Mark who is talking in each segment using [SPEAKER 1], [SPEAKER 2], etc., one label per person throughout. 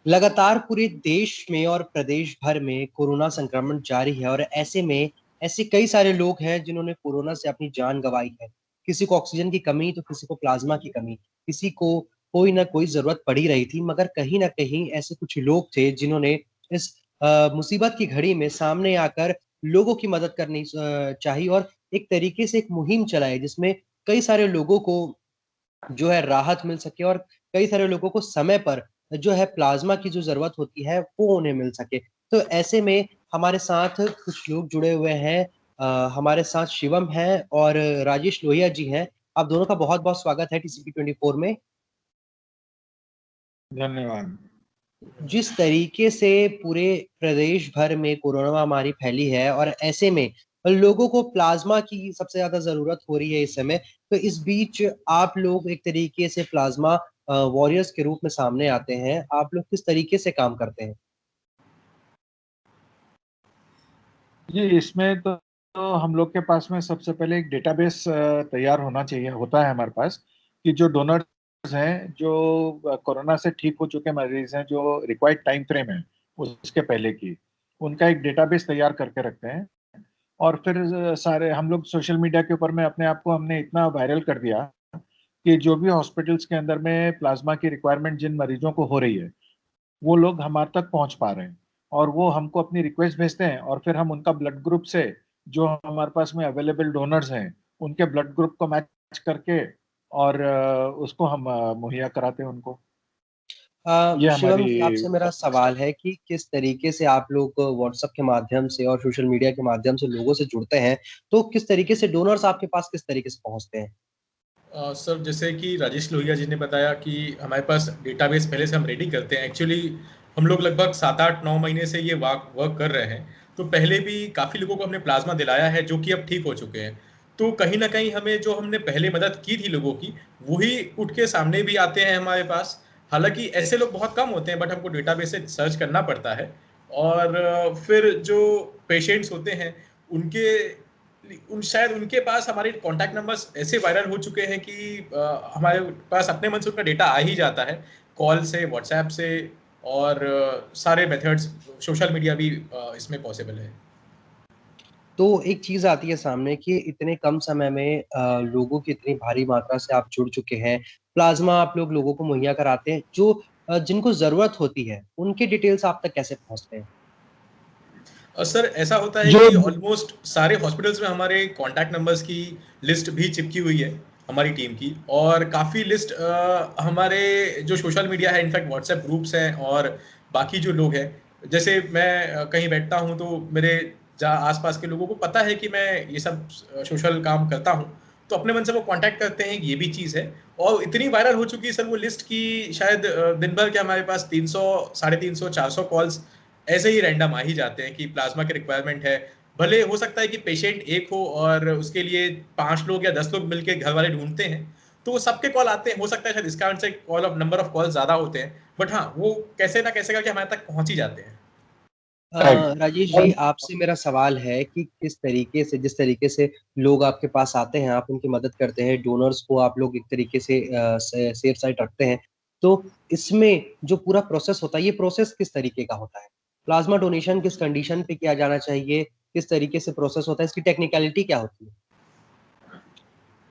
[SPEAKER 1] लगातार पूरे देश में और प्रदेश भर में कोरोना संक्रमण जारी है और ऐसे में ऐसे कई सारे लोग हैं जिन्होंने कोरोना से अपनी जान गंवाई है। किसी को ऑक्सीजन की कमी तो किसी को प्लाज्मा की कमी, किसी को कोई ना कोई जरूरत पड़ी रही थी, मगर कहीं ना कहीं ऐसे कुछ लोग थे जिन्होंने इस मुसीबत की घड़ी में सामने आकर लोगों की मदद करनी चाहिए और एक तरीके से एक मुहिम चलाई जिसमें कई सारे लोगों को जो है राहत मिल सके और कई सारे लोगों को समय पर जो है प्लाज्मा की जो ज़रूरत होती है वो उन्हें मिल सके। तो ऐसे में हमारे साथ कुछ लोग जुड़े हुए हैं। हमारे साथ शिवम हैं और राजेश लोहिया जी हैं। आप दोनों का बहुत-बहुत स्वागत है टीसीपी 24 में।
[SPEAKER 2] धन्यवाद।
[SPEAKER 1] जिस तरीके से पूरे प्रदेश भर में कोरोना महामारी फैली है और ऐसे में लोगों को प्लाज्मा की सबसे ज्यादा जरूरत हो रही है इस समय, तो इस बीच आप लोग एक तरीके से प्लाज्मा वॉरियर्स के रूप में सामने आते हैं। आप लोग किस तरीके से काम करते हैं?
[SPEAKER 2] जी, इसमें तो हम लोग के पास में सबसे पहले एक डेटाबेस तैयार होता है हमारे पास, कि जो डोनर्स हैं, जो कोरोना से ठीक हो चुके मरीज हैं, जो रिक्वायर्ड टाइम फ्रेम है उसके पहले की, उनका एक डेटाबेस तैयार करके रखते हैं। और फिर सारे हम लोग सोशल मीडिया के ऊपर में अपने आप को हमने इतना वायरल कर दिया कि जो भी हॉस्पिटल्स के अंदर में प्लाज्मा की रिक्वायरमेंट जिन मरीजों को हो रही है, वो लोग हमारे तक पहुंच पा रहे हैं और वो हमको अपनी रिक्वेस्ट भेजते हैं और फिर हम उनका ब्लड ग्रुप से, जो हमारे पास में अवेलेबल डोनर्स हैं, उनके ब्लड ग्रुप को मैच करके और उसको हम मुहैया कराते हैं उनको। ये
[SPEAKER 1] शिवम
[SPEAKER 2] हमारी
[SPEAKER 1] जी, आपसे मेरा सवाल है कि किस तरीके से आप लोग व्हाट्सएप के माध्यम से और सोशल मीडिया के माध्यम से लोगों से जुड़ते हैं, तो किस तरीके से डोनर्स आपके पास किस तरीके से पहुंचते हैं?
[SPEAKER 3] सर, जैसे कि राजेश लोहिया जी ने बताया कि हमारे पास डेटाबेस पहले से हम रेडी करते हैं। एक्चुअली हम लोग लगभग 7-8-9 महीने से ये वर्क कर रहे हैं। तो पहले भी काफ़ी लोगों को हमने प्लाज्मा दिलाया है जो कि अब ठीक हो चुके हैं। तो कहीं न कहीं हमें जो हमने पहले मदद की थी लोगों की, वही उठ के सामने भी आते हैं हमारे पास। हालाँकि ऐसे लोग बहुत कम होते हैं, बट हमको डेटाबेस से सर्च करना पड़ता है। और फिर जो पेशेंट्स होते हैं, उनके शायद उनके पास हमारे कॉन्टैक्ट नंबर्स ऐसे वायरल हो चुके हैं कि हमारे पास अपने मन से उनका डेटा आ ही जाता है, कॉल से, व्हाट्सएप से, और सारे मेथड्स, सोशल मीडिया भी इसमें पॉसिबल है।
[SPEAKER 1] तो एक चीज आती है सामने कि इतने कम समय में लोगों की इतनी भारी मात्रा से आप जुड़ चुके हैं। प्लाज्मा आप लोग लोगों को मुहैया कराते हैं, जो जिनको जरूरत होती है उनके डिटेल्स आप तक कैसे पहुंचते हैं?
[SPEAKER 3] सर, ऐसा होता है
[SPEAKER 2] जो
[SPEAKER 3] कि ऑलमोस्ट सारे हॉस्पिटल्स में हमारे कॉन्टैक्ट नंबर्स की लिस्ट भी चिपकी हुई है हमारी टीम की, और काफ़ी लिस्ट हमारे जो सोशल मीडिया है, इनफैक्ट व्हाट्सएप ग्रुप्स हैं, और बाकी जो लोग हैं, जैसे मैं कहीं बैठता हूँ तो मेरे जहाँ आसपास के लोगों को पता है कि मैं ये सब सोशल काम करता हूँ, तो अपने मन से वो कॉन्टैक्ट करते हैं कि ये भी चीज़ है। और इतनी वायरल हो चुकी है सर वो लिस्ट की शायद दिन भर के हमारे पास 300, 350, 400 कॉल्स ऐसे ही रैंडम आ ही जाते हैं कि प्लाज्मा की रिक्वायरमेंट है। भले हो सकता है कि पेशेंट एक हो और उसके लिए 5 लोग या 10 लोग मिलके घर वाले ढूँढते हैं, तो वो सबके कॉल आते हैं। हो सकता है शायद इसका answer call of number of call ज़्यादा होते हैं, बट हाँ, वो कैसे ना कैसे करके हमारे तक पहुँच ही जाते हैं।
[SPEAKER 1] राजेश जी, आपसे मेरा सवाल है कि किस तरीके से, जिस तरीके से लोग आपके पास आते हैं, आप उनकी मदद करते हैं, डोनर्स को आप लोग एक तरीके से सेफ साइड रखते हैं, तो इसमें जो पूरा प्रोसेस होता है, ये प्रोसेस किस तरीके का होता है? प्लाज्मा डोनेशन किस कंडीशन पे किया जाना चाहिए? किस तरीके से प्रोसेस होता है? इसकी टेक्निकलिटी क्या होती है?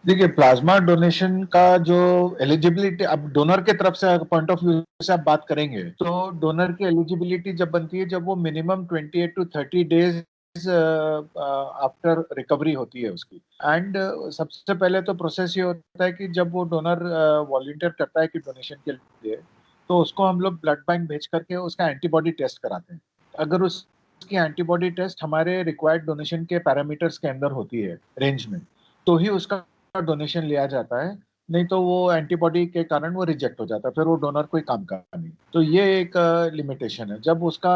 [SPEAKER 2] देखिए, प्लाज्मा डोनेशन का जो एलिजिबिलिटी, अब डोनर के तरफ से पॉइंट ऑफ व्यू से आप बात करेंगे, तो डोनर की एलिजिबिलिटी जब बनती है जब वो minimum 28 to 30 days after recovery होती है उसकी। एंड सबसे पहले तो प्रोसेस ये होता है कि जब वो डोनर वॉलंटियर करता है कि डोनेशन के लिए, तो उसको हम लोग ब्लड बैंक भेज करके उसका एंटीबॉडी टेस्ट कराते हैं। अगर उसकी एंटीबॉडी टेस्ट हमारे रिक्वायर्ड डोनेशन के पैरामीटर्स के अंदर होती है, रेंज में, तो ही उसका डोनेशन लिया जाता है। नहीं तो वो एंटीबॉडी के कारण वो रिजेक्ट हो जाता है, फिर वो डोनर कोई काम का नहीं। तो ये एक लिमिटेशन है। जब उसका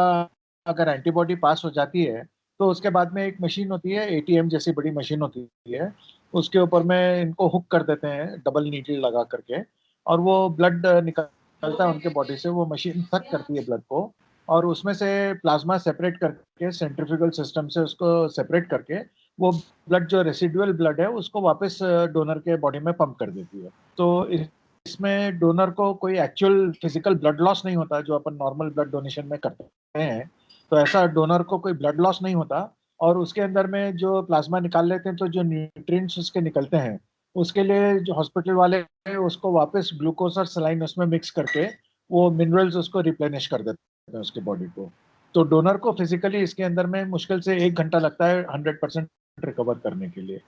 [SPEAKER 2] अगर एंटीबॉडी पास हो जाती है, तो उसके बाद में एक मशीन होती है, एटीएम जैसी बड़ी मशीन होती है, उसके ऊपर में इनको हुक कर देते हैं डबल नीडल लगा करके, और वो ब्लड निकलता है उनके बॉडी से, वो मशीन सक करती है ब्लड को, और उसमें से प्लाज्मा सेपरेट करके सेंट्रीफ्यूगल सिस्टम से उसको सेपरेट करके वो ब्लड, जो रेसिडुअल ब्लड है, उसको वापस डोनर के बॉडी में पंप कर देती है। तो इस इसमें डोनर को कोई एक्चुअल फिजिकल ब्लड लॉस नहीं होता जो अपन नॉर्मल ब्लड डोनेशन में करते हैं। तो ऐसा डोनर को कोई ब्लड लॉस नहीं होता, और उसके अंदर में जो प्लाज्मा निकाल लेते हैं तो जो न्यूट्रिएंट्स उसके निकलते हैं, उसके लिए जो हॉस्पिटल वाले उसको वापस ग्लूकोज और सलाइन उसमें मिक्स करके वो मिनरल्स उसको रिप्लेनिश कर देते हैं उसके बॉडी को। तो डोनर को फिजिकली इसके अंदर में मुश्किल से 1 घंटा लगता है 100% रिकवर करने के लिए।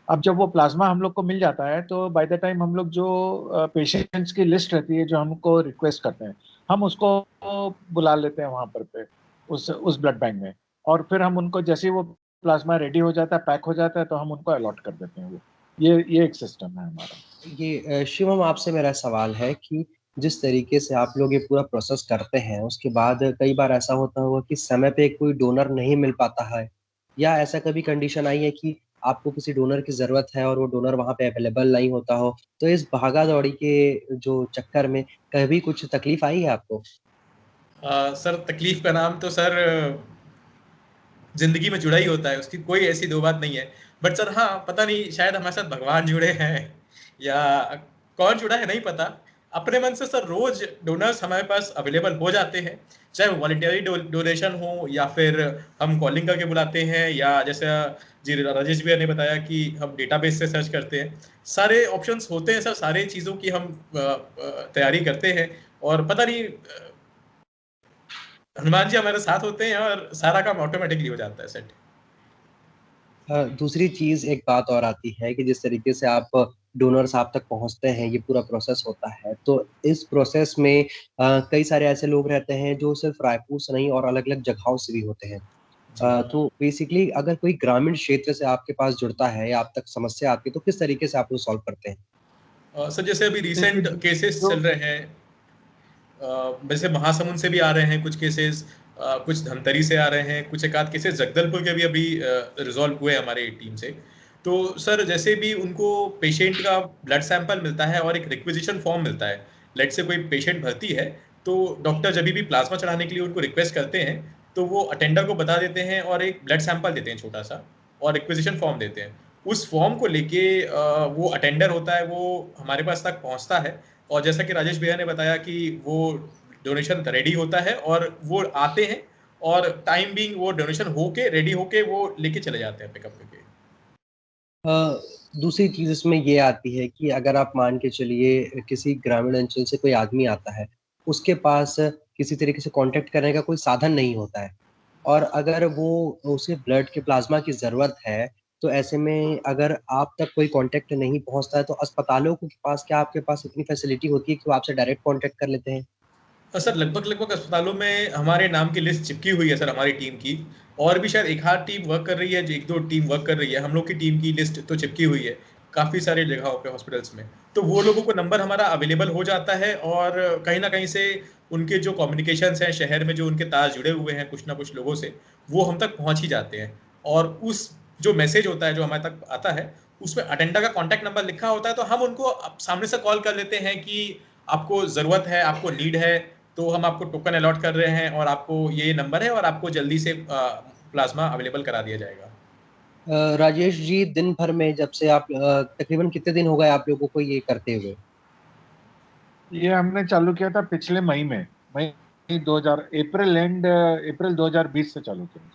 [SPEAKER 2] अब जब वो प्लाज्मा हम लोग को मिल जाता है तो बाय द टाइम हम लोग जो पेशेंट्स की लिस्ट रहती है जो हमको रिक्वेस्ट करते हैं, हम उसको बुला लेते हैं वहां पर पे उस ब्लड बैंक में, और फिर हम उनको जैसे ही वो प्लाज्मा रेडी हो जाता है, पैक हो जाता है, तो हम उनको अलॉट कर देते हैं। वो ये एक सिस्टम है हमारा।
[SPEAKER 1] ये शिवम, आपसे मेरा सवाल है कि जिस तरीके से आप लोग ये पूरा प्रोसेस करते हैं, उसके बाद कई बार ऐसा होता होगा कि समय पे कोई डोनर नहीं मिल पाता है, या ऐसा कभी कंडीशन आई है कि आपको किसी डोनर की ज़रूरत है और वो डोनर वहाँ पे अवेलेबल नहीं होता हो, तो इस भागा-दौड़ी के जो चक्कर में कभी कुछ तकलीफ आई है आपको?
[SPEAKER 3] सर तकलीफ का नाम तो सर जिंदगी में जुड़ा ही होता है, उसकी कोई ऐसी दो बात नहीं है। बट सर हाँ, पता नहीं शायद हमारे साथ भगवान जुड़े हैं या कौन जुड़ा है नहीं पता। अपने मन से सर रोज डोनर्स हमारे पास अवेलेबल हो जाते हैं, चाहे वो वॉलंटियरी डोनेशन हो या फिर हम कॉलिंग करके बुलाते हैं, या जैसे जी राजेश भैया ने बताया कि हम डेटाबेस से सर्च करते हैं। सारे ऑप्शंस होते हैं सर, सारे चीज़ों की हम तैयारी करते हैं, और पता नहीं हनुमान जी हमारे साथ होते हैं और सारा काम ऑटोमेटिकली हो जाता है सेट।
[SPEAKER 1] दूसरी चीज़, एक बात और आती है कि जिस तरीके से आप डोनर्स आप तक पहुँचते हैं, ये पूरा प्रोसेस होता है, तो इस प्रोसेस में कई सारे ऐसे लोग रहते हैं जो सिर्फ़ रायपुर से नहीं और अलग-अलग जगहों से भी होते हैं।
[SPEAKER 3] जी
[SPEAKER 1] तो बेसिकली अगर कोई ग्रामीण क्षेत्र से आपके पास जुड़ता है या आप तक समस्या आती है, तो किस तरीके से आप वो सॉल्व करते हैं?
[SPEAKER 3] सर जैसे अभी
[SPEAKER 2] देखिए
[SPEAKER 3] रिसेंट केसेस
[SPEAKER 2] जो
[SPEAKER 3] चल रहे हैं, वैसे महासमुंद से भी आ रहे हैं कुछ केसेस, कुछ धमतरी से आ रहे हैं, कुछ एक आध केसेस जगदलपुर के भी अभी रिजॉल्व हुए हमारी टीम से। तो सर जैसे भी उनको पेशेंट का ब्लड सैंपल मिलता है और एक रिक्विजिशन फॉर्म मिलता है, लेट से कोई पेशेंट भर्ती है, तो डॉक्टर जब भी प्लाज्मा चढ़ाने के लिए उनको रिक्वेस्ट करते हैं, तो वो अटेंडर को बता देते हैं और एक ब्लड सैंपल देते हैं छोटा सा, और रिक्विजिशन फॉर्म देते हैं। उस फॉर्म को लेके वो अटेंडर होता है, वो हमारे पास तक पहुंचता है, और जैसा कि राजेश भैया ने बताया कि वो डोनेशन रेडी होता है और वो आते हैं, और टाइम बीइंग वो डोनेशन होके रेडी होके वो लेके चले जाते हैं पिकअप करके।
[SPEAKER 1] अ, दूसरी चीज़ इसमें ये आती है कि अगर आप मान के चलिए किसी ग्रामीण अंचल से कोई आदमी आता है, उसके पास किसी तरीके से कॉन्टैक्ट करने का कोई साधन नहीं होता है, और अगर वो उसे ब्लड के प्लाज़्मा की ज़रूरत है, तो ऐसे में अगर आप तक कोई कॉन्टैक्ट नहीं पहुँचता है, तो अस्पतालों के पास क्या आपके पास इतनी फैसिलिटी होती है कि वो आपसे डायरेक्ट कॉन्टैक्ट कर लेते हैं?
[SPEAKER 3] सर लगभग अस्पतालों में हमारे नाम की लिस्ट चिपकी हुई है सर हमारी टीम की, और भी शायद एक आध टीम वर्क कर रही है, जो एक दो टीम वर्क कर रही है, हम लोग की टीम की लिस्ट तो चिपकी हुई है काफ़ी सारी जगहों पे हॉस्पिटल्स में। तो वो लोगों को नंबर हमारा अवेलेबल हो जाता है, और कहीं ना कहीं से उनके जो कम्युनिकेशंस हैं शहर में, जो उनके तार जुड़े हुए हैं कुछ ना कुछ लोगों से, वो हम तक पहुंच ही जाते हैं। और उस जो मैसेज होता है जो हमारे तक आता है, उसमें अटेंडर का कॉन्टैक्ट नंबर लिखा होता है, तो हम उनको सामने से कॉल कर लेते हैं कि आपको ज़रूरत है, आपको नीड है, तो हम आपको टोकन अलॉट कर रहे हैं, और आपको ये नंबर है, और आपको जल्दी से प्लाज्मा अवेलेबल करा दिया जाएगा।
[SPEAKER 1] राजेश जी, दिन भर में जब से आप तकरीबन कितने दिन हो गए आप लोगों को ये करते हुए?
[SPEAKER 2] ये हमने चालू किया था पिछले मई में, मई 2000 अप्रैल 2020 से चालू किया।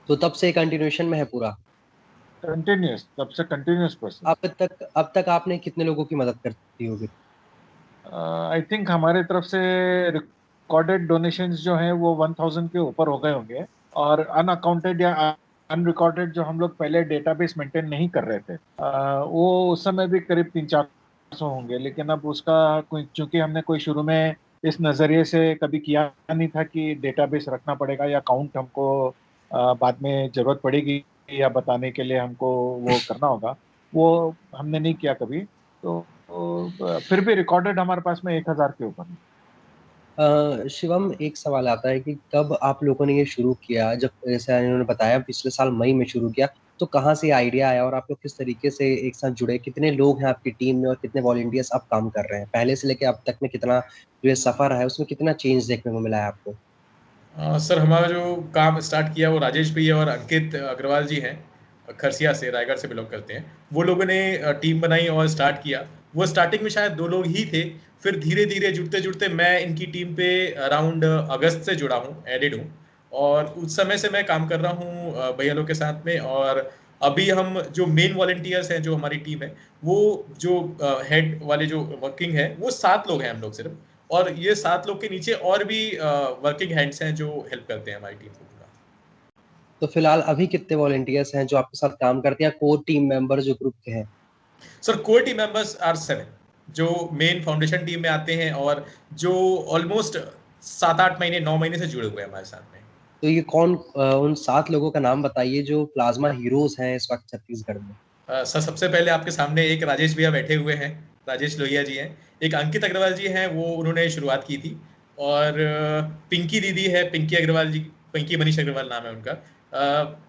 [SPEAKER 1] तो तब से कंटिन्यूएशन में है पूरा?
[SPEAKER 2] कंटिन्यूस, तब से कंटिन्यूस प्रोसेस।
[SPEAKER 1] अब तक आपने कितने लोगों की मदद कर दी होगी?
[SPEAKER 2] आई थिंक हमारे तरफ से रिकॉर्डेड डोनेशंस जो हैं वो 1000 के ऊपर हो गए होंगे, और अनअकाउंटेड या अनरिकॉर्डेड जो हम लोग पहले डेटाबेस मेंटेन नहीं कर रहे थे, वो उस समय भी करीब 300-400 होंगे। लेकिन अब उसका कोई, चूंकि हमने कोई शुरू में इस नज़रिए से कभी किया नहीं था कि डेटाबेस रखना पड़ेगा या काउंट हमको बाद में जरूरत पड़ेगी या बताने के लिए हमको वो करना होगा, वो हमने नहीं किया कभी। तो फिर भी रिकॉर्डेड हमारे पास में 1000 के ऊपर है।
[SPEAKER 1] शिवम, एक सवाल आता है कि कब आप लोगों ने ये शुरू किया? जब जैसे इन्होंने बताया पिछले साल मई में शुरू किया, तो कहाँ से आइडिया आया और आप लोग किस तरीके से एक साथ जुड़े? कितने लोग हैं आपकी टीम में और कितने वॉलंटियर्स अब काम कर रहे हैं? पहले से लेके अब तक में कितना जो ये सफ़र है, उसमें कितना चेंज देखने को मिला है आपको?
[SPEAKER 3] सर हमारा जो काम स्टार्ट किया वो राजेश भैया और अंकित अग्रवाल जी हैं, खरसिया से, रायगढ़ से बिलोंग करते हैं। वो लोगों ने टीम बनाई और स्टार्ट किया, वो स्टार्टिंग में शायद 2 लोग ही थे, फिर धीरे-धीरे जुड़ते-जुड़ते मैं इनकी टीम पे अराउंड अगस्त से जुड़ा हूँ, एडेड हूँ और उस समय से मैं काम कर रहा हूँ भैया लोग के साथ में और अभी हम जो मेन वॉलंटियर्स हैं, जो हमारी टीम है, वो जो हेड वाले जो वर्किंग है, वो 7 लोग हैं हम लोग सिर्फ और ये 7 लोग के नीचे और भी वर्किंग हैंड्स हैं जो हेल्प करते हैं हमारी टीम को पूरा।
[SPEAKER 1] तो फिलहाल अभी कितने वॉलंटियर्स हैं जो आपके साथ काम करते हैं, कोर टीम मेंबर जो ग्रुप के हैं?
[SPEAKER 3] Sir core team members are 7 जो मेन फाउंडेशन टीम में आते हैं और जो ऑलमोस्ट 7-8 महीने 9 महीने से जुड़े हुए हैं हमारे साथ में।
[SPEAKER 1] तो ये कौन उन 7 लोगों का नाम बताइए जो प्लाज्मा हीरोज हैं इस वक्त छत्तीसगढ़ में।
[SPEAKER 3] सर सबसे पहले आपके सामने एक राजेश भैया बैठे हुए हैं, राजेश लोहिया जी हैं, एक अंकित अग्रवाल जी हैं, वो उन्होंने शुरुआत की थी और पिंकी दीदी है, पिंकी अग्रवाल जी, पिंकी मनीष अग्रवाल नाम है उनका,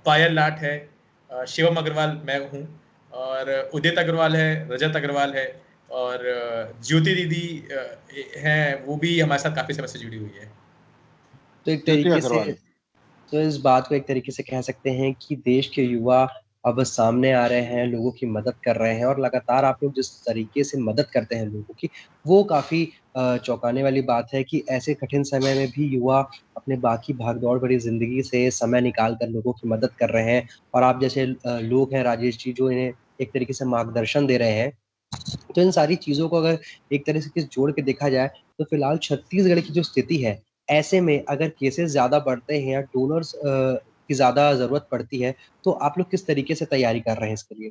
[SPEAKER 3] पायल लाट है, शिवम अग्रवाल मैं हूँ और उदित अग्रवाल है, रजत अग्रवाल है और ज्योति दीदी हैं, वो भी हमारे साथ काफ़ी समय से जुड़ी हुई है।
[SPEAKER 1] तो एक
[SPEAKER 2] ज्योति
[SPEAKER 1] तरीके से
[SPEAKER 2] अग्रवाल।
[SPEAKER 1] तो इस बात को एक तरीके से कह सकते हैं कि देश के युवा अब सामने आ रहे हैं, लोगों की मदद कर रहे हैं और लगातार आप लोग जिस तरीके से मदद करते हैं लोगों की, वो काफ़ी चौंकाने वाली बात है कि ऐसे कठिन समय में भी युवा अपने बाकी भाग-दौड़ भरी ज़िंदगी से समय निकाल कर लोगों की मदद कर रहे हैं और आप जैसे लोग हैं राजेश जी जो इन्हें एक तरीके से मार्गदर्शन दे रहे हैं। तो इन सारी चीज़ों को अगर एक तरह से जोड़ के देखा जाए, तो फिलहाल छत्तीसगढ़ की जो स्थिति है, ऐसे में अगर केसेज़ ज़्यादा बढ़ते हैं या डोनर्स की ज़्यादा ज़रूरत पड़ती है, तो आप लोग किस तरीके से तैयारी कर रहे हैं इसके लिए?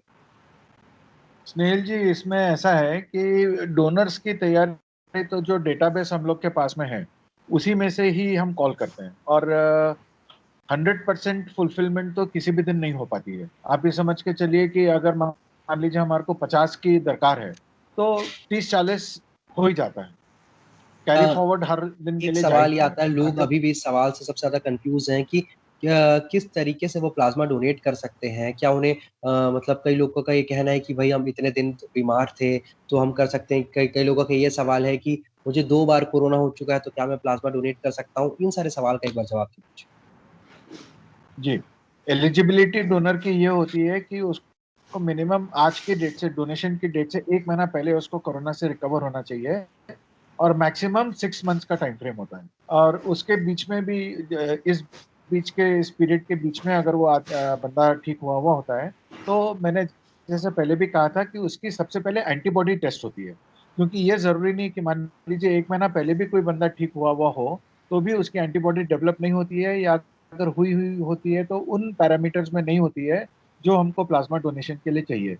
[SPEAKER 2] स्नेहिल जी, इसमें ऐसा है कि डोनर्स की तैयारी तो जो डेटाबेस हम लोग के पास में है, उसी में से ही हम कॉल करते हैं और 100% फुलफिलमेंट तो किसी भी दिन नहीं हो पाती है। आप ये समझ के चलिए कि अगर मान लीजिए हमारे को 50 की दरकार है, तो 30-40 हो ही जाता है। कैरी
[SPEAKER 1] अ,
[SPEAKER 2] फॉरवर्ड हर दिन के
[SPEAKER 1] एक
[SPEAKER 2] लिए जा ही
[SPEAKER 1] सवाल ये
[SPEAKER 2] रहा है।
[SPEAKER 1] आता है, लोग
[SPEAKER 2] अगर
[SPEAKER 1] अभी भी इस सवाल से सबसे ज़्यादा कन्फ्यूज़ हैं कि किस तरीके से वो प्लाज़्मा डोनेट कर सकते हैं? क्या उन्हें मतलब कई लोगों का ये कहना है कि भई हम इतने दिन बीमार थे, तो हम कर सकते हैं। कई कई लोगों का ये सवाल है कि मुझे 2 बार कोरोना हो चुका है, तो क्या मैं प्लाज़्मा डोनेट कर सकता हूँ? इन सारे सवाल का एक बार जवाब दीजिए।
[SPEAKER 2] जी, एलिजिबिलिटी डोनर की ये होती है कि उसको मिनिमम आज की डेट से, डोनेशन की डेट से 1 महीना पहले उसको कोरोना से रिकवर होना चाहिए और मैक्सिमम 6 मंथ्स का टाइम फ्रेम होता है। और उसके बीच में भी इस पीरियड के बीच में अगर वो बंदा ठीक हुआ होता है, तो मैंने जैसे पहले भी कहा था कि उसकी सबसे पहले एंटीबॉडी टेस्ट होती है। क्योंकि ये ज़रूरी नहीं कि मान लीजिए 1 महीना पहले भी कोई बंदा ठीक हुआ हो, तो भी उसकी एंटीबॉडी डेवलप नहीं होती है या अगर हुई होती है तो उन पैरामीटर्स में नहीं होती है, जो हमको प्लाज़्मा डोनेशन के लिए चाहिए।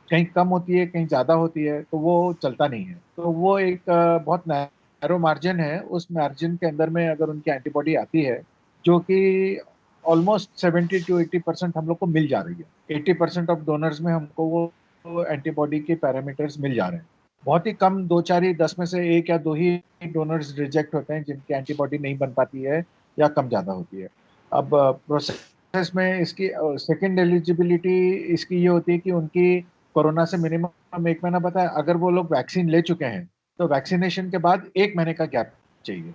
[SPEAKER 2] कहीं कम होती है, कहीं ज़्यादा होती है, तो वो चलता नहीं है। तो वो एक बहुत नैरो मार्जिन है, उस मार्जिन के अंदर में अगर उनकी एंटीबॉडी आती है, जो कि ऑलमोस्ट 70 टू 80% हम लोग को मिल जा रही है। 80% ऑफ डोनर्स में हमको वो एंटीबॉडी के पैरामीटर्स मिल जा रहे हैं। बहुत ही कम 2-4 ही 10 में से 1 या 2 ही डोनर्स रिजेक्ट होते हैं, जिनकी एंटीबॉडी नहीं बन पाती है या कम ज़्यादा होती है। अब प्रोसेस में इसकी सेकंड एलिजिबिलिटी इसकी ये होती है कि उनकी कोरोना से मिनिमम 1 महीना बताया, अगर वो लोग वैक्सीन ले चुके हैं, तो वैक्सीनेशन के बाद 1 महीने का गैप चाहिए।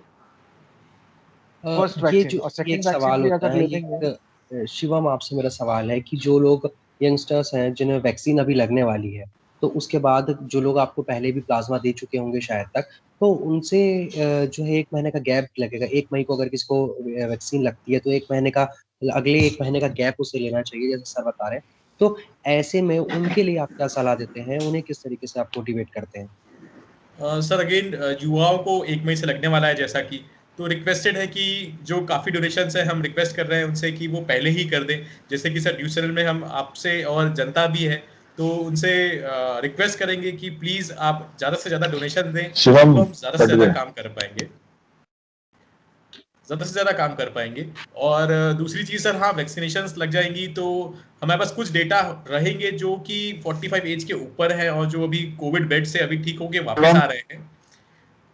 [SPEAKER 2] फर्स्ट
[SPEAKER 1] ये
[SPEAKER 2] वैक्सीन
[SPEAKER 1] जो
[SPEAKER 2] और
[SPEAKER 1] ये एक
[SPEAKER 2] सेकंड वैक्सीन
[SPEAKER 1] सवाल
[SPEAKER 2] भी
[SPEAKER 1] होता
[SPEAKER 2] अगर
[SPEAKER 1] है,
[SPEAKER 2] ले
[SPEAKER 1] ये
[SPEAKER 2] लेंगे।
[SPEAKER 1] एक शिवम आपसे मेरा सवाल है कि जो लोग यंगस्टर्स हैं, जिन्हें वैक्सीन अभी लगने वाली है, तो उसके बाद जो लोग आपको पहले भी प्लाज़्मा दे चुके होंगे शायद तक, तो उनसे जो है 1 महीने का गैप लगेगा। 1 मई को अगर किसी को वैक्सीन लगती है, तो 1 महीने का अगले 1 महीने का गैप उसे लेना चाहिए, जैसे सर बता रहे हैं। तो ऐसे में उनके लिए आप क्या सलाह देते हैं? उन्हें किस तरीके से आप मोटिवेट करते हैं?
[SPEAKER 3] सर अगेन युवाओं को 1 मई से लगने वाला है जैसा कि, तो रिक्वेस्टेड है कि जो काफ़ी डोनेशंस हैं हम रिक्वेस्ट कर रहे हैं उनसे कि वो पहले ही कर दें। जैसे कि सर न्यूज़ चैनल में हम आपसे और जनता भी है, तो उनसे रिक्वेस्ट करेंगे कि प्लीज़ आप ज़्यादा से ज़्यादा डोनेशन दें,
[SPEAKER 2] शिवम
[SPEAKER 3] तो हम ज़्यादा से
[SPEAKER 2] कट
[SPEAKER 3] ज़्यादा
[SPEAKER 2] गया।
[SPEAKER 3] काम कर पाएँगे। ज़्यादा से ज़्यादा काम कर पाएँगे और दूसरी चीज़ सर हाँ, वैक्सीनेशंस लग जाएँगी तो हमारे पास कुछ डेटा रहेंगे जो कि 45 एज के ऊपर हैं और जो अभी कोविड बेड से अभी ठीक होके वापस
[SPEAKER 2] शिवम।
[SPEAKER 3] आ रहे हैं।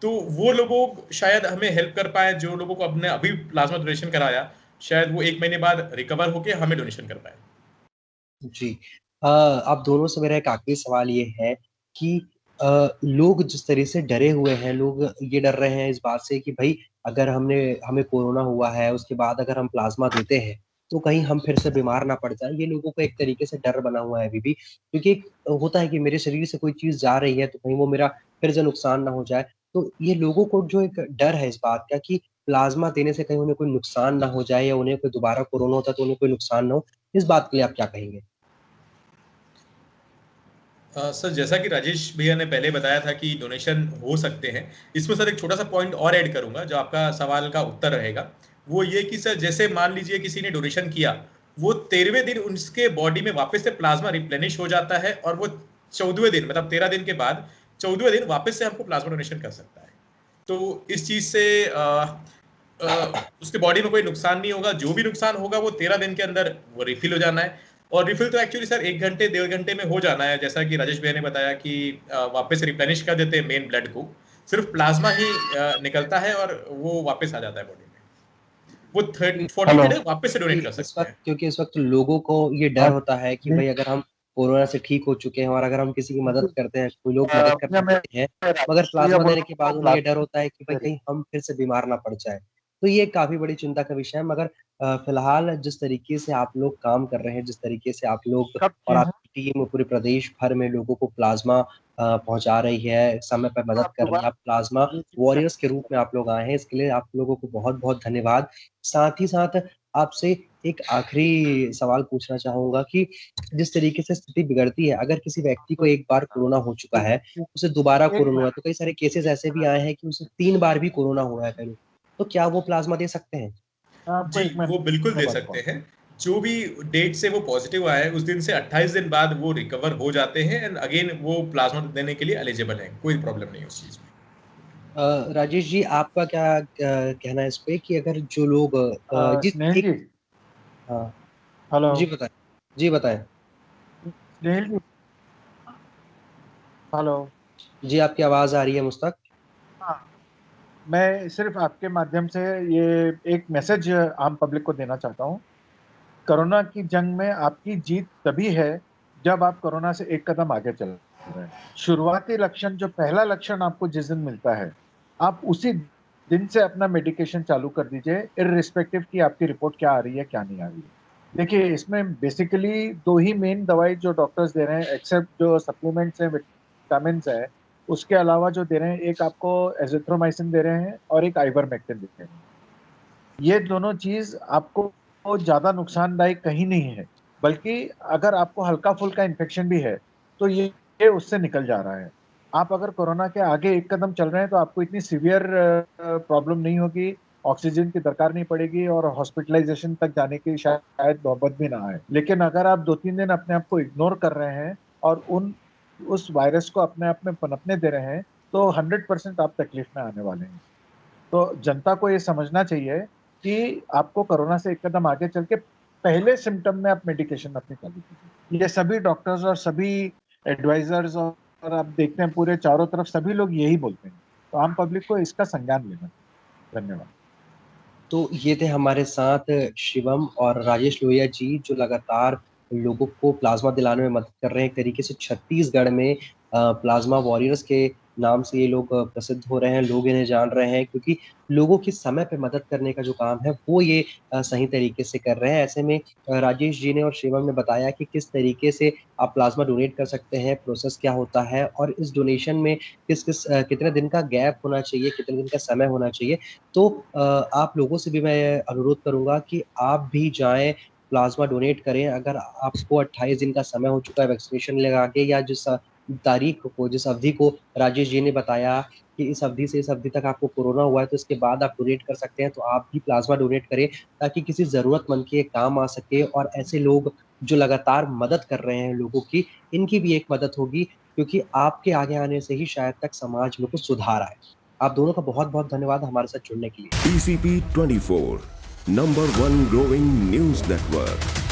[SPEAKER 3] तो वो लोगों शायद हमें हेल्प कर पाएँ, जो लोगों को हमने अभी प्लाज़्मा डोनेशन कराया, शायद वो 1 महीने बाद रिकवर होके हमें डोनेशन कर पाएँ।
[SPEAKER 1] जी। आप दोनों से मेरा एक आखिरी सवाल ये है कि लोग जिस तरह से डरे हुए हैं, लोग ये डर रहे हैं इस बात से कि भई अगर हमें कोरोना हुआ है, उसके बाद अगर हम प्लाज़्मा देते हैं, तो कहीं हम फिर से बीमार ना पड़ जाएँ। ये लोगों को एक तरीके से डर बना हुआ है अभी भी, क्योंकि एक होता है कि मेरे शरीर से कोई चीज़ जा रही है, तो कहीं वो मेरा फिर से नुकसान ना हो जाए। तो ये लोगों को जो एक डर है इस बात का कि प्लाज़्मा देने से कहीं उन्हें कोई नुकसान ना हो जाए या उन्हें कोई दोबारा कोरोना होता है तो उन्हें कोई नुकसान ना हो, इस बात के लिए आप क्या कहेंगे?
[SPEAKER 3] सर, जैसा कि राजेश भैया ने पहले बताया था कि डोनेशन हो सकते हैं, इसमें सर एक छोटा-सा पॉइंट और ऐड करूँगा, जो आपका सवाल का उत्तर रहेगा। वो ये कि सर, जैसे मान लीजिए किसी ने डोनेशन किया, वो 13वें दिन उसके बॉडी में वापस से प्लाज़्मा रिप्लेनिश हो जाता है और वो 14वें दिन, मतलब 13 दिन के बाद 14वें दिन वापस से हमको प्लाज़्मा डोनेशन कर सकता है। तो इस चीज़ से उसके बॉडी में कोई नुकसान नहीं होगा। जो भी नुकसान होगा वो 13 दिन के अंदर वो रिफ़िल हो जाना है, और रिफ़िल तो एक्चुअली सर 1 घंटे, 1.5 घंटे में हो जाना है। जैसा कि राजेश भैया ने बताया कि वापस रिप्लेनिश कर देते हैं मेन ब्लड को। सिर्फ़ प्लाज़्मा ही निकलता है और वो वापस आ जाता है बॉडी में। वो 14th
[SPEAKER 2] हेलो।
[SPEAKER 3] डे वापस से डोनेट कर सकते हैं।
[SPEAKER 1] क्योंकि इस वक़्त लोगों को ये डर
[SPEAKER 2] हाँ
[SPEAKER 1] होता है कि
[SPEAKER 2] जी।
[SPEAKER 1] भई अगर हम कोरोना से ठीक हो चुके हैं और अगर हम किसी की मदद करते हैं, कोई लोग मदद
[SPEAKER 2] भैया
[SPEAKER 1] करने
[SPEAKER 2] मैं
[SPEAKER 1] आते हैं, मगर
[SPEAKER 2] राजेश भैया
[SPEAKER 1] प्लाज़्मा
[SPEAKER 2] बोल
[SPEAKER 1] देने
[SPEAKER 2] रहा
[SPEAKER 1] के
[SPEAKER 2] हूँ,
[SPEAKER 1] बाद
[SPEAKER 2] आप
[SPEAKER 1] उन्हें ये डर
[SPEAKER 2] प्लाज़्मा
[SPEAKER 1] होता है कि भई
[SPEAKER 2] दे रहे
[SPEAKER 1] कहीं हम फिर से बीमार ना पड़ जाएँ। तो ये काफ़ी बड़ी चिंता का विषय है, मगर फिलहाल जिस तरीके से आप लोग काम कर रहे हैं, जिस तरीके से आप लोग
[SPEAKER 2] कब
[SPEAKER 1] और
[SPEAKER 2] किए हैं?
[SPEAKER 1] आपकी टीम पूरे प्रदेश भर में लोगों को प्लाज़्मा पहुँचा रही है, समय पे मदद
[SPEAKER 2] आप
[SPEAKER 1] कर रही है,
[SPEAKER 2] दोबारा
[SPEAKER 1] आप प्लाज़्मा
[SPEAKER 2] ये चीज़ कर
[SPEAKER 1] वॉरियर्स के रूप में आप लोग आए हैं, इसके लिए आप लोगों को बहुत-बहुत धन्यवाद। साथ ही साथ आपसे एक आखिरी सवाल पूछना चाहूँगा कि जिस तरीके से स्थिति बिगड़ती है, अगर किसी व्यक्ति को एक बार कोरोना हो चुका है, उसे दोबारा
[SPEAKER 2] एक
[SPEAKER 1] कोरोना हुआ है,
[SPEAKER 2] मिनट
[SPEAKER 1] तो कई सारे केसेज़ ऐसे भी आए हैं कि उसे 3 बार भी कोरोना हुआ है कहीं, तो क्या वो प्लाज़्मा दे सकते हैं?
[SPEAKER 2] मैं आपको
[SPEAKER 3] जी,
[SPEAKER 2] 1 मिनट
[SPEAKER 3] वो बिल्कुल
[SPEAKER 2] में
[SPEAKER 3] दे
[SPEAKER 2] बात
[SPEAKER 3] सकते
[SPEAKER 2] करूँ।
[SPEAKER 3] हैं। जो भी डेट से वो पॉज़िटिव आए, उस दिन से 28 दिन बाद वो रिकवर हो जाते हैं एंड अगेन वो प्लाज़्मा देने के लिए एलिजिबल हैं। कोई प्रॉब्लम नहीं है उस चीज़ में।
[SPEAKER 1] राजेश जी, आपका क्या कहना है इस पे कि अगर जो लोग जिस
[SPEAKER 2] स्नेहिल
[SPEAKER 1] एक
[SPEAKER 2] जी,
[SPEAKER 1] हाँ,
[SPEAKER 2] हेलो।
[SPEAKER 1] जी बताएँ। जी बताएँ।
[SPEAKER 2] स्नेहिल जी, हेलो।
[SPEAKER 1] जी, आपकी आवाज़ आ रही है मुझ तक।
[SPEAKER 2] हाँ, मैं सिर्फ़ आपके माध्यम से ये एक मैसेज आम पब्लिक को देना चाहता हूँ। कोरोना की जंग में आपकी जीत तभी है, जब आप कोरोना से एक कदम आगे चल रहे हैं। शुरुआती लक्षण जो पहला लक्षण आपको जिस दिन मिलता है, आप उसी दिन से अपना मेडिकेशन चालू कर दीजिए, इर्रिस्पेक्टिव कि आपकी रिपोर्ट क्या आ रही है, क्या नहीं आ रही है। देखिए, इसमें बेसिकली 2 ही मेन दवाई जो डॉक्टर्स दे रहे हैं, एक्सेप्ट जो सप्लीमेंट्स हैं, विटामिन्स हैं, उसके अलावा जो दे रहे हैं, एक आपको एज़िथ्रोमाइसिन दे रहे हैं और एक आइवरमेक्टिन दे रहे हैं। ये दोनों चीज़ आपको ज़्यादा नुकसानदायक कहीं नहीं है, बल्कि अगर आपको हल्का-फुल्का इन्फेक्शन भी है, तो ये उससे निकल जा रहा है। आप अगर कोरोना के आगे एक कदम चल रहे हैं, तो आपको इतनी सीवियर प्रॉब्लम नहीं होगी, ऑक्सीजन की दरकार नहीं पड़ेगी और हॉस्पिटलाइज़ेशन तक जाने की शायद नौबत भी ना आए। लेकिन अगर आप 2-3 दिन अपने आप को इग्नोर कर रहे हैं और उस वायरस को अपने आप में पनपने दे रहे हैं, तो 100% आप तकलीफ में आने वाले हैं। तो जनता को ये समझना चाहिए कि आपको कोरोना से एक कदम आगे चल के पहले सिम्पटम में आप मेडिकेशन अपनी चालू कीजिए। ये सभी डॉक्टर्स और सभी एडवाइज़र्स और आप देखते हैं पूरे चारों तरफ सभी लोग यही बोलते हैं। तो आम पब्लिक को इसका संज्ञान लेना चाहिए। धन्यवाद।
[SPEAKER 1] तो ये थे हमारे साथ शिवम और राजेश लोहिया जी, जो लगातार लोगों को प्लाज़्मा दिलाने में मदद कर रहे हैं। एक तरीके से छत्तीसगढ़ में प्लाज़्मा वॉरियर्स के नाम से ये लोग प्रसिद्ध हो रहे हैं, लोग इन्हें जान रहे हैं क्योंकि लोगों की समय पे मदद करने का जो काम है, वो ये सही तरीके से कर रहे हैं। ऐसे में राजेश जी ने और शिवम ने बताया कि किस तरीके से आप प्लाज़्मा डोनेट कर सकते हैं, प्रोसेस क्या होता है और इस डोनेशन में किस-किस कितने दिन का गैप होना चाहिए, कितने दिन का समय होना चाहिए। तो आप लोगों से भी मैं अनुरोध करूँगा कि आप भी जाएँ, प्लाज़्मा डोनेट करें। अगर आपको 28 दिन का समय हो चुका है वैक्सीनेशन लगा के या जिस तारीख को, जिस अवधि को राजेश जी ने बताया कि इस अवधि से इस अवधि तक आपको कोरोना हुआ है, तो इसके बाद आप डोनेट कर सकते हैं, तो आप भी प्लाज़्मा डोनेट करें, ताकि किसी ज़रूरतमंद के काम आ सके और ऐसे लोग जो लगातार मदद कर रहे हैं लोगों की, इनकी भी एक मदद होगी, क्योंकि आपके आगे आने से ही शायद तक समाज में कुछ सुधार आए। आप दोनों का बहुत-बहुत धन्यवाद हमारे साथ जुड़ने के लिए।
[SPEAKER 4] TCP 24, #1 growing news network।